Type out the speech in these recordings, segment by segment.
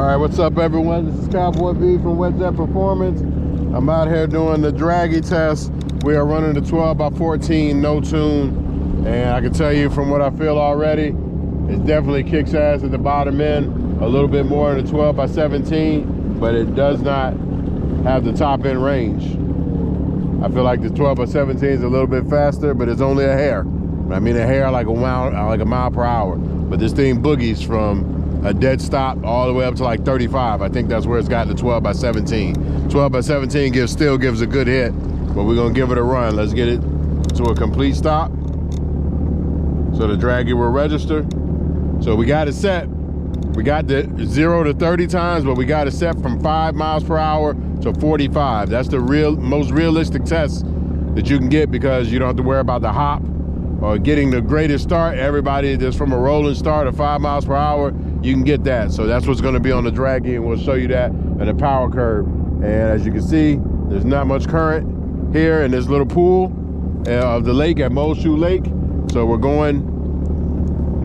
Alright, what's up everyone? This is Cowboy B from Wet Jet Performance. I'm out here doing the dragy test. We are running the 12x14 no tune, and I can tell you from what I feel already, it definitely kicks ass at the bottom end, a little bit more in the 12x17, but it does not have the top end range. I feel like the 12x17 is a little bit faster, but it's only a hair. I mean a hair like a mile per hour. But this thing boogies from a dead stop all the way up to like 35. I think that's where it's got the 12x17. 12x17 still gives a good hit, but we're gonna give it a run. Let's get it to a complete stop so the dragy will register. So we got it set. We got the 0 to 30 times, but we got it set from 5 miles per hour to 45. That's the most realistic test that you can get, because you don't have to worry about the hop or getting the greatest start. Everybody that's from a rolling start of 5 miles per hour, you can get that. So that's what's gonna be on the dragy, and we'll show you that in the power curve. And as you can see, there's not much current here in this little pool of the lake at Muleshoe Lake. So we're going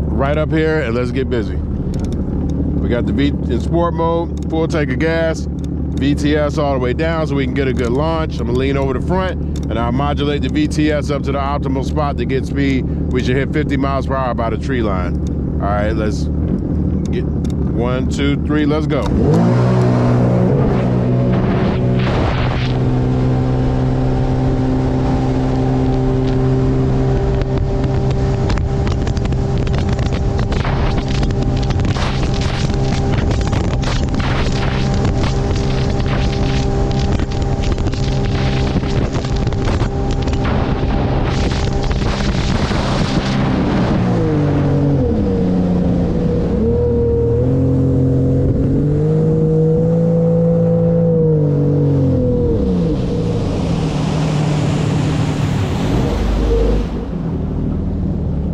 right up here, and let's get busy. We got the V in sport mode, full tank of gas, VTS all the way down so we can get a good launch. I'm gonna lean over the front and I'll modulate the VTS up to the optimal spot to get speed. We should hit 50 miles per hour by the tree line. All right, let's get 1, 2, 3, let's go.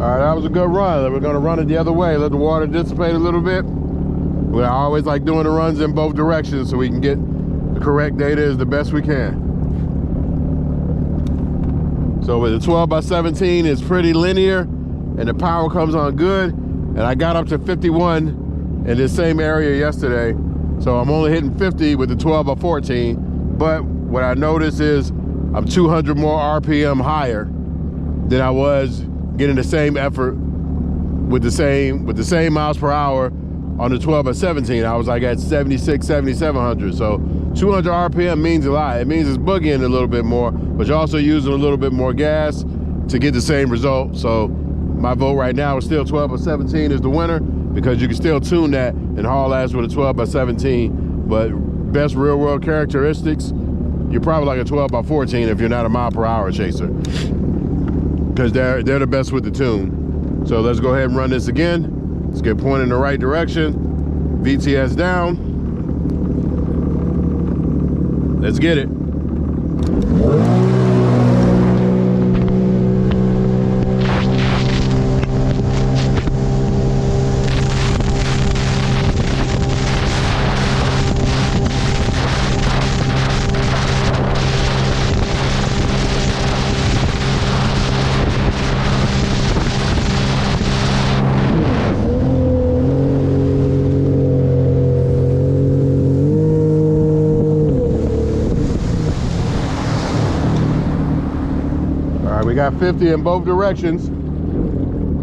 That was a good run. We're gonna run it the other way, let the water dissipate a little bit. We always like doing the runs in both directions so we can get the correct data as the best we can. So with the 12x17, it's pretty linear and the power comes on good. And I got up to 51 in this same area yesterday. So I'm only hitting 50 with the 12x14. But what I noticed is I'm 200 more RPM higher than I was getting the same effort with the same miles per hour on the 12x17. I was like at 76, 7700. So 200 RPM means a lot. It means it's boogieing a little bit more, but you're also using a little bit more gas to get the same result. So my vote right now is still 12x17 is the winner, because you can still tune that and haul ass with a 12x17. But best real world characteristics, you're probably like a 12x14 if you're not a mile per hour chaser, because they're the best with the tune. So let's go ahead and run this again. Let's get pointed in the right direction. VTS down. Let's get it. We got 50 in both directions.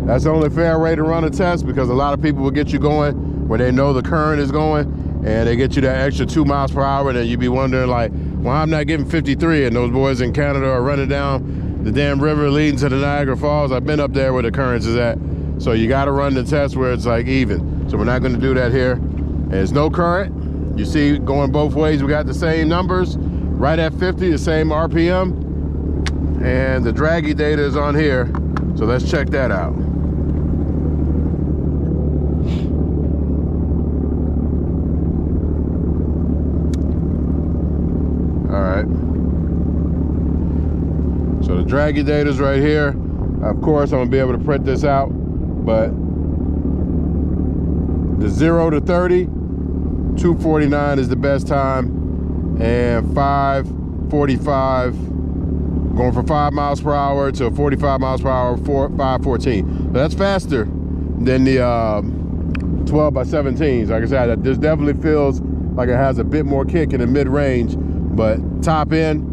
That's the only fair way to run a test, because a lot of people will get you going where they know the current is going, and they get you that extra 2 miles per hour, and then you be wondering like, well, I'm not getting 53, and those boys in Canada are running down the damn river leading to the Niagara Falls. I've been up there where the currents is at. So you gotta run the test where it's like even. So we're not gonna do that here. And there's no current. You see, going both ways, we got the same numbers, right at 50, the same RPM. And the dragy data is on here, so let's check that out. All right. So the dragy data is right here. Of course, I'm gonna be able to print this out, but the 0 to 30, 2:49 is the best time, and 5:45. Going from 5 miles per hour to 45 miles per hour, 5:14. So that's faster than the 12 by 17s. Like I said, this definitely feels like it has a bit more kick in the mid-range, but top end,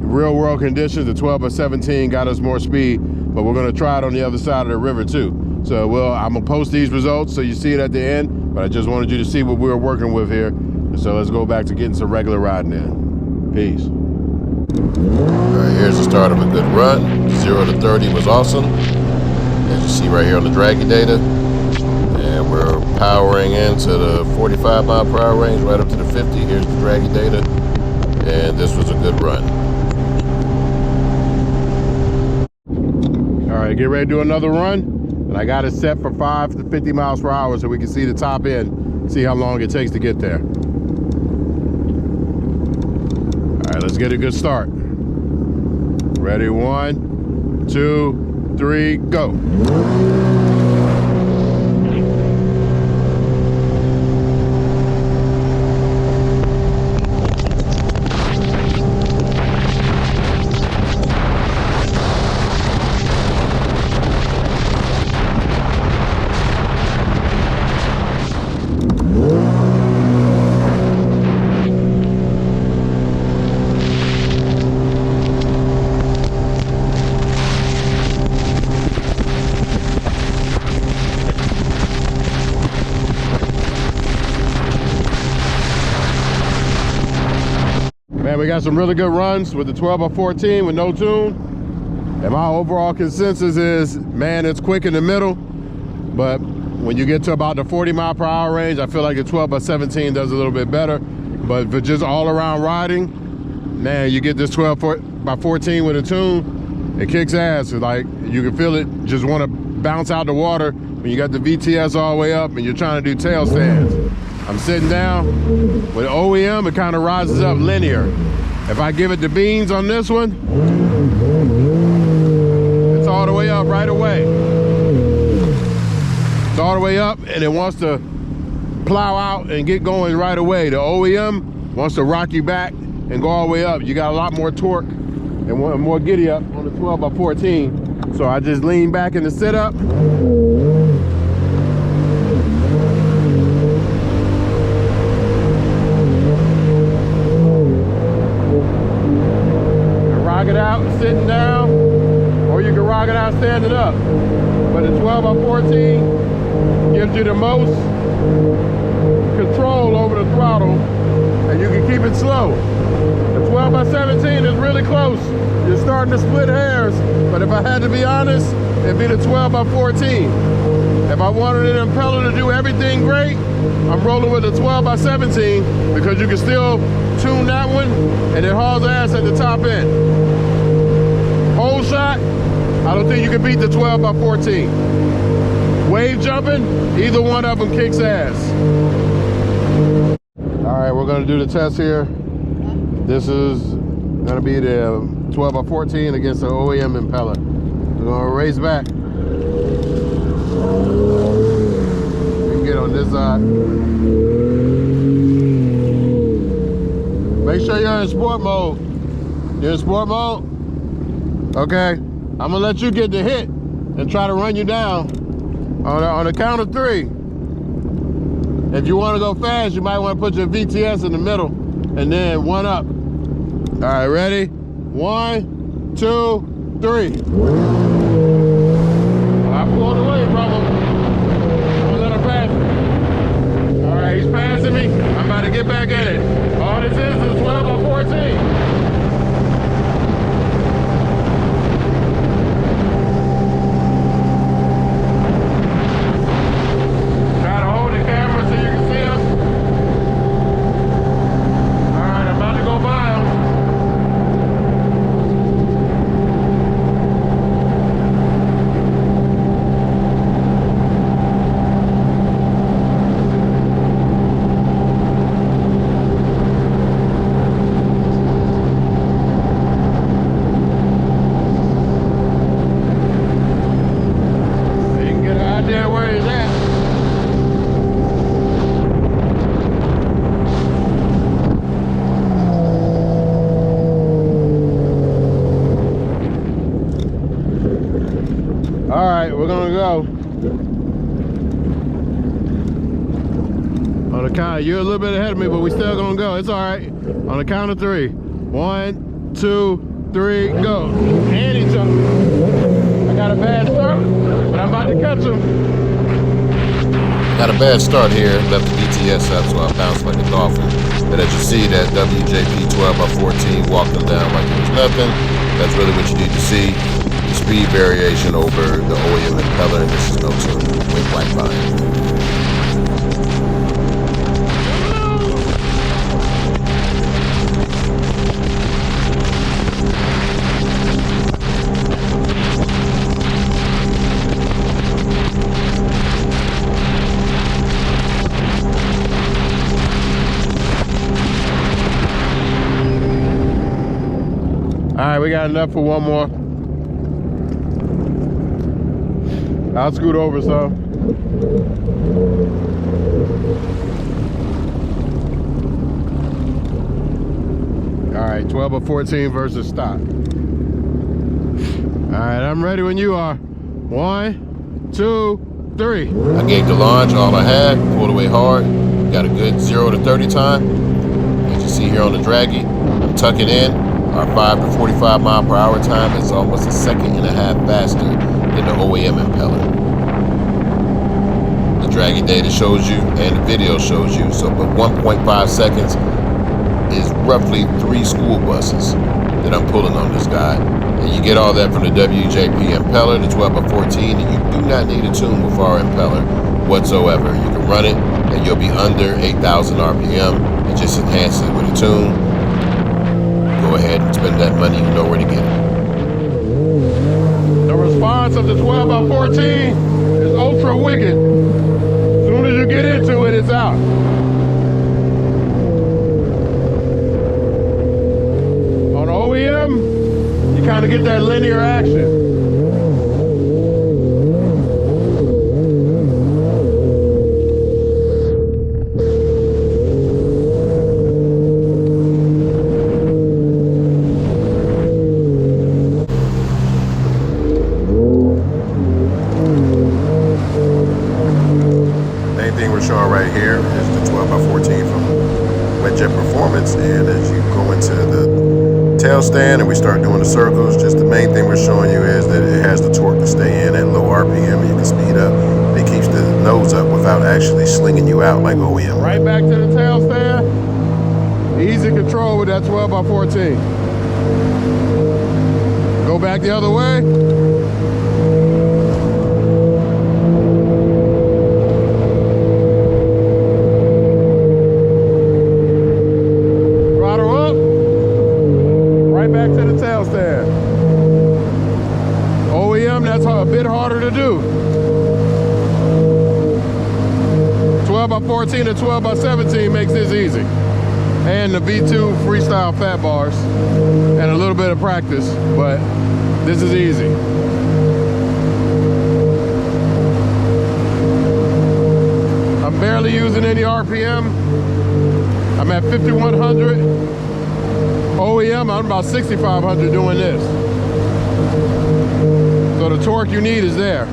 real world conditions, the 12 by 17 got us more speed, but we're gonna try it on the other side of the river too. So I'm gonna post these results so you see it at the end, but I just wanted you to see what we were working with here. So let's go back to getting some regular riding in. Peace. All right, here's the start of a good run. 0 to 30 was awesome. As you see right here on the dragy data. And we're powering into the 45 mile per hour range, right up to the 50. Here's the dragy data. And this was a good run. All right, get ready to do another run. And I got it set for 5 to 50 miles per hour so we can see the top end, see how long it takes to get there. All right, let's get a good start. Ready, 1, 2, 3, go. Man, we got some really good runs with the 12 by 14 with no tune. And my overall consensus is, man, it's quick in the middle. But when you get to about the 40 mile per hour range, I feel like the 12 by 17 does a little bit better. But for just all around riding, man, you get this 12 by 14 with a tune, it kicks ass. It's like you can feel it just want to bounce out the water when you got the VTS all the way up and you're trying to do tail stands. I'm sitting down. With OEM, it kind of rises up linear. If I give it the beans on this one, it's all the way up right away. It's all the way up and it wants to plow out and get going right away. The OEM wants to rock you back and go all the way up. You got a lot more torque and more giddy up on the 12 by 14. So I just lean back in the sit up. Rock it out sitting down, or you can rock it out standing up. But the 12 by 14 gives you the most control over the throttle, and you can keep it slow. The 12 by 17 is really close. You're starting to split hairs, but if I had to be honest, it'd be the 12 by 14. If I wanted an impeller to do everything great, I'm rolling with the 12 by 17 because you can still tune that one and it hauls ass at the top end. Whole shot, I don't think you can beat the 12 by 14. Wave jumping, either one of them kicks ass. All right, we're gonna do the test here. This is gonna be the 12 by 14 against the OEM impeller. We're gonna race back. We can get on this side. Make sure you're in sport mode. You're in sport mode? Okay. I'm gonna let you get the hit and try to run you down on the count of 3. If you want to go fast, you might want to put your VTS in the middle and then 1 up. All right, ready? 1, 2, 3. I pulled away from him. I'm gonna let him pass me. All right, he's passing me. I'm about to get back at it. All this is 12 by 14. All right, we're gonna go. On the count, you're a little bit ahead of me, but we still gonna go. It's all right. On the count of 3. 1, 2, 3, go. And he jumped. I got a bad start, but I'm about to catch him. Got a bad start here, left the DTS up, so I bounced like a dolphin. But as you see, that WJP 12x14 walked him down like it was nothing. That's really what you need to see. The speed variation over the OEM impeller, and this is no tune. Went right by it. All right, we got enough for one more. I'll scoot over some. All right, 12 or 14 versus stock. All right, I'm ready when you are. 1, 2, 3. I gave the launch all I had, pulled away hard, got a good 0 to 30 time. As you see here on the dragy, I'm tucking in. Our 5 to 45 mile per hour time is almost a second and a half faster than the OEM impeller. The dragy data shows you and the video shows you, so but 1.5 seconds is roughly 3 school buses that I'm pulling on this guy. And you get all that from the WJP impeller, the 12x14, and you do not need a tune with our impeller whatsoever. You can run it and you'll be under 8,000 RPM and just enhance it with a tune. Go ahead and spend that money, you know where to get it. The response of the 12x14 is ultra wicked. As soon as you get into it, it's out. On OEM, you kind of get that linear action. Showing right here is the 12x14 from Wetjet Performance, and as you go into the tail stand and we start doing the circles, just the main thing we're showing you is that it has the torque to stay in at low RPM, and you can speed up. It keeps the nose up without actually slinging you out like OEM. Right back to the tail stand. Easy control with that 12x14. Go back the other way. That's a bit harder to do. 12x14 and 12x17 makes this easy. And the V2 freestyle fat bars and a little bit of practice, but this is easy. I'm barely using any RPM. I'm at 5,100. OEM, I'm about 6,500 doing this. So the torque you need is there.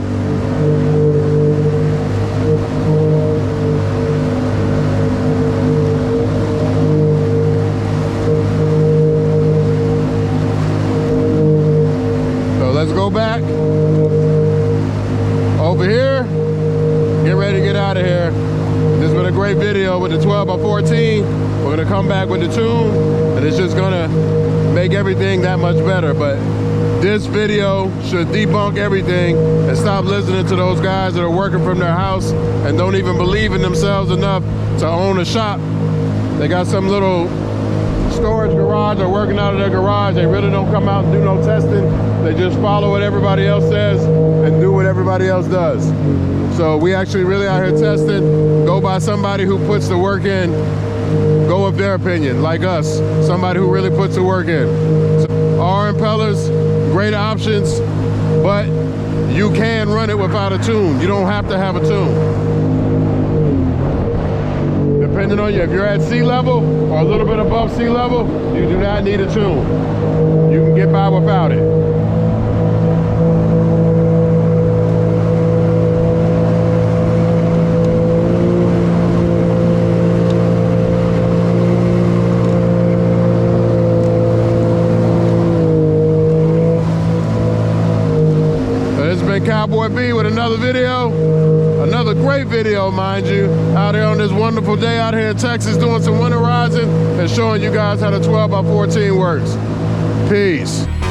So let's go back over here. Get ready to get out of here. This has been a great video with the 12x14. We're gonna come back with the tune, and it's just gonna make everything that much better. But this video should debunk everything and stop listening to those guys that are working from their house and don't even believe in themselves enough to own a shop. They got some little storage garage or working out of their garage. They really don't come out and do no testing. They just follow what everybody else says and do what everybody else does. So we actually really out here testing. Go by somebody who puts the work in. Go with their opinion, like us. Somebody who really puts the work in. So our impellers, great options, but you can run it without a tune. You don't have to have a tune. Depending on you, if you're at sea level or a little bit above sea level, you do not need a tune. You can get by without it. man, Cowboy B with another video. Another great video, mind you, out here on this wonderful day out here in Texas doing some winterizing and showing you guys how the 12x14 works. Peace.